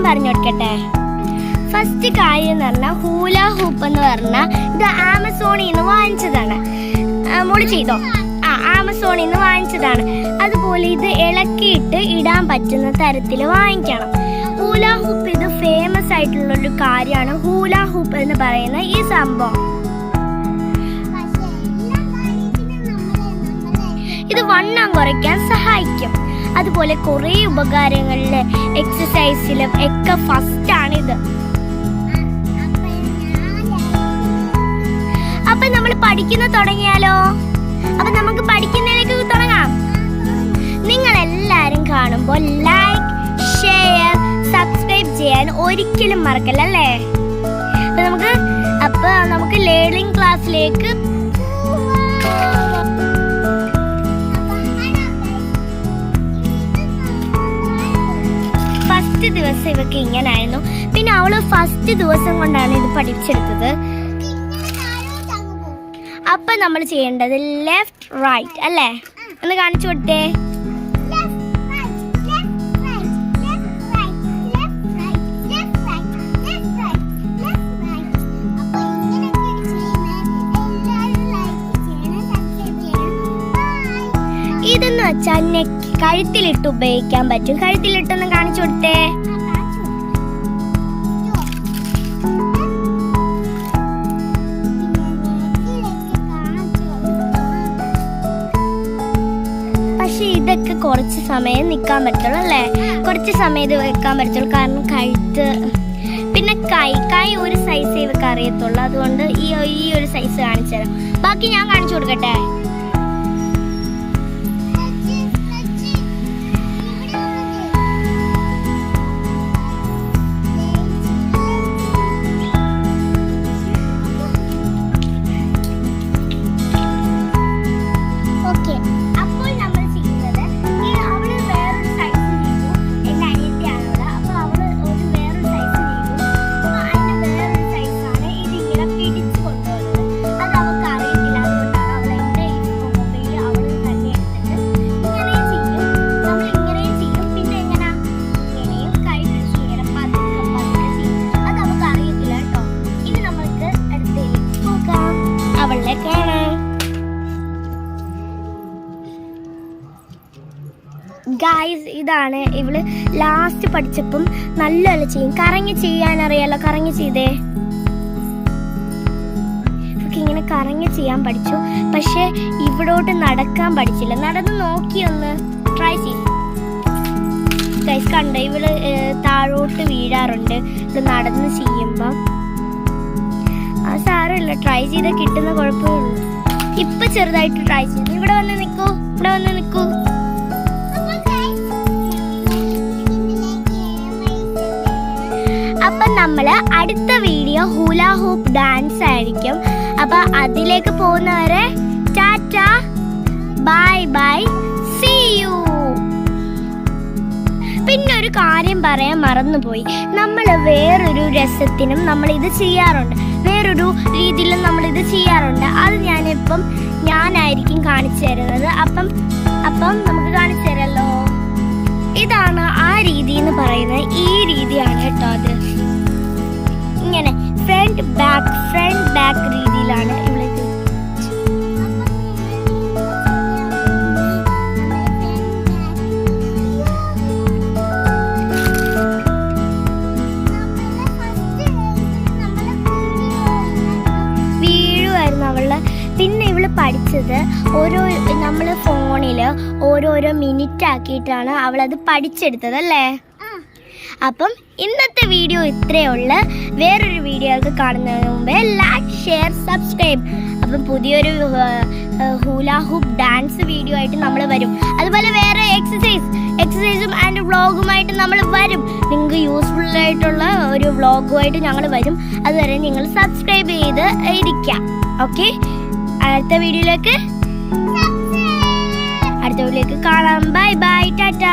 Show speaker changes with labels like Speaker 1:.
Speaker 1: പറഞ്ഞു കൊടുക്കട്ടെ. ഫസ്റ്റ് കാര്യം എന്ന് പറഞ്ഞാൽ ഹൂല ഹൂപ്പ് എന്ന് പറഞ്ഞാൽ ഇത് ആമസോണിൽ നിന്ന് വാങ്ങിച്ചതാണ്. മോള് ചെയ്തോ? ആമസോണിൽ നിന്ന് വാങ്ങിച്ചതാണ്. അതുപോലെ ഇത് ഇളക്കിയിട്ട് ഇടാൻ പറ്റുന്ന തരത്തിൽ വാങ്ങിക്കണം. ഹൂല ഹൂപ്പ് ഇത് ഫേമസ് ആയിട്ടുള്ളൊരു കാര്യമാണ്. ഹൂല ഹൂപ്പ് എന്ന് പറയുന്ന ഈ സംഭവം ഇത് വണ്ണം കുറയ്ക്കാൻ സഹായിക്കും. അതുപോലെ കുറേ ഉപകാരങ്ങളിൽ എക്സസൈസിലും ഒക്കെ ഫസ്റ്റ് ആണിത്. അപ്പൊ നമ്മൾ പഠിക്കുന്ന തുടങ്ങിയാലോ? അപ്പൊ നമുക്ക് പഠിക്കുന്നതിലേക്ക് തുടങ്ങാം. നിങ്ങൾ എല്ലാരും കാണുമ്പോൾ ലൈക്ക്, ഷെയർ, സബ്സ്ക്രൈബ് ചെയ്യാൻ ഒരിക്കലും മറക്കല്ലേ. അപ്പൊ നമുക്ക് ലേണിംഗ് ക്ലാസ്സിലേക്ക് ഫസ്റ്റ് ദിവസം ഇവക്ക് ഇങ്ങനായിരുന്നു. പിന്നെ അവള് ഫസ്റ്റ് ദിവസം കൊണ്ടാണ് ഇത് പഠിച്ചെടുത്തത്. അപ്പൊ നമ്മൾ ചെയ്യേണ്ടത് ലെഫ്റ്റ് റൈറ്റ് അല്ലേ? ഒന്ന് കാണിച്ചു കൊടുത്തേ. ഇതെന്ന് വെച്ചാൽ നെക്ക് കഴുത്തിലിട്ട് ഉപയോഗിക്കാൻ പറ്റും. കഴുത്തിലിട്ടൊന്ന് കാണിച്ചു കൊടുത്തേ. പക്ഷെ ഇതൊക്കെ കുറച്ച് സമയം നിൽക്കാൻ പറ്റുള്ളൂ അല്ലേ? കുറച്ച് സമയം ഇത് വെക്കാൻ പറ്റുള്ളൂ. കാരണം കഴുത്ത് പിന്നെ കൈ ഒരു സൈസ് ഇവർക്ക് അറിയത്തുള്ളൂ. അതുകൊണ്ട് ഈ ഒരു സൈസ് കാണിച്ചു തരാം. ബാക്കി ഞാൻ കാണിച്ചു കൊടുക്കട്ടെ. ഗായ്സ്, ഇതാണ് ഇവള് ലാസ്റ്റ് പഠിച്ചപ്പം നല്ലപോലെ ചെയ്യും. കറങ്ങി ചെയ്യാൻ അറിയാലോ? കറങ്ങി ചെയ്തേ. ഇങ്ങനെ കറങ്ങി ചെയ്യാൻ പഠിച്ചു. പക്ഷെ ഇവിടോട്ട് നടക്കാൻ പഠിച്ചില്ല. നടന്ന് നോക്കിയൊന്ന് ട്രൈ ചെയ്യും. ഗൈസ് കണ്ട, ഇവള് താഴോട്ട് വീഴാറുണ്ട് ഇത് നടന്ന് ചെയ്യുമ്പം. ആ സാരമില്ല, ട്രൈ ചെയ്ത് കിട്ടുന്ന കുഴപ്പമേ ഉള്ളൂ. ഇപ്പൊ ചെറുതായിട്ട് ട്രൈ ചെയ്തു. ഇവിടെ വന്ന് നിൽക്കൂ, ഇവിടെ വന്ന് നിൽക്കൂ. അപ്പൊ നമ്മള് അടുത്ത വീഡിയോ ഹൂല ഹൂപ്പ് ഡാൻസ് ആയിരിക്കും. അപ്പൊ അതിലേക്ക് പോകുന്നവരെ tata, bye bye, see you. പിന്നെ ഒരു കാര്യം പറയാൻ മറന്നുപോയി. നമ്മൾ വേറൊരു രസത്തിനും നമ്മൾ ഇത് ചെയ്യാറുണ്ട്. വേറൊരു രീതിയിലും നമ്മൾ ഇത് ചെയ്യാറുണ്ട്. അത് ഞാനായിരിക്കും കാണിച്ചു തരുന്നത്. അപ്പം നമുക്ക് കാണിച്ചു തരല്ലോ. ഇതാണ് ആ രീതി എന്ന് പറയുന്നത്. ഈ രീതിയാണ് കേട്ടോ. അത് ഇങ്ങനെ ഫ്രണ്ട് ബാക്ക് രീതിയിലാണ് ഇവിടെ. വീഴുമായിരുന്നു അവള്. പിന്നെ ഇവള് പഠിച്ചത് നമ്മൾ ഫോണില് ഓരോരോ മിനിറ്റ് ആക്കിയിട്ടാണ് അവളത് പഠിച്ചെടുത്തത് അല്ലേ? അപ്പം ഇന്നത്തെ വീഡിയോ ഇത്രയേ ഉള്ളൂ. വേറൊരു വീഡിയോക്ക് കാണുന്നതിന് മുമ്പേ ലൈക്ക്, ഷെയർ, സബ്സ്ക്രൈബ്. അപ്പം പുതിയൊരു ഹൂല ഹൂപ്പ് ഡാൻസ് വീഡിയോ ആയിട്ട് നമ്മൾ വരും. അതുപോലെ വേറെ എക്സസൈസും ആൻഡ് വ്ളോഗുമായിട്ട് നമ്മൾ വരും. നിങ്ങൾക്ക് യൂസ്ഫുൾ ആയിട്ടുള്ള ഒരു വ്ളോഗുമായിട്ട് ഞങ്ങൾ വരും. അതുവരെ നിങ്ങൾ സബ്സ്ക്രൈബ് ചെയ്ത് ഇരിക്കാം. ഓക്കെ, അടുത്ത വീഡിയോയിലേക്ക് കാണാം. Bye bye, Tata.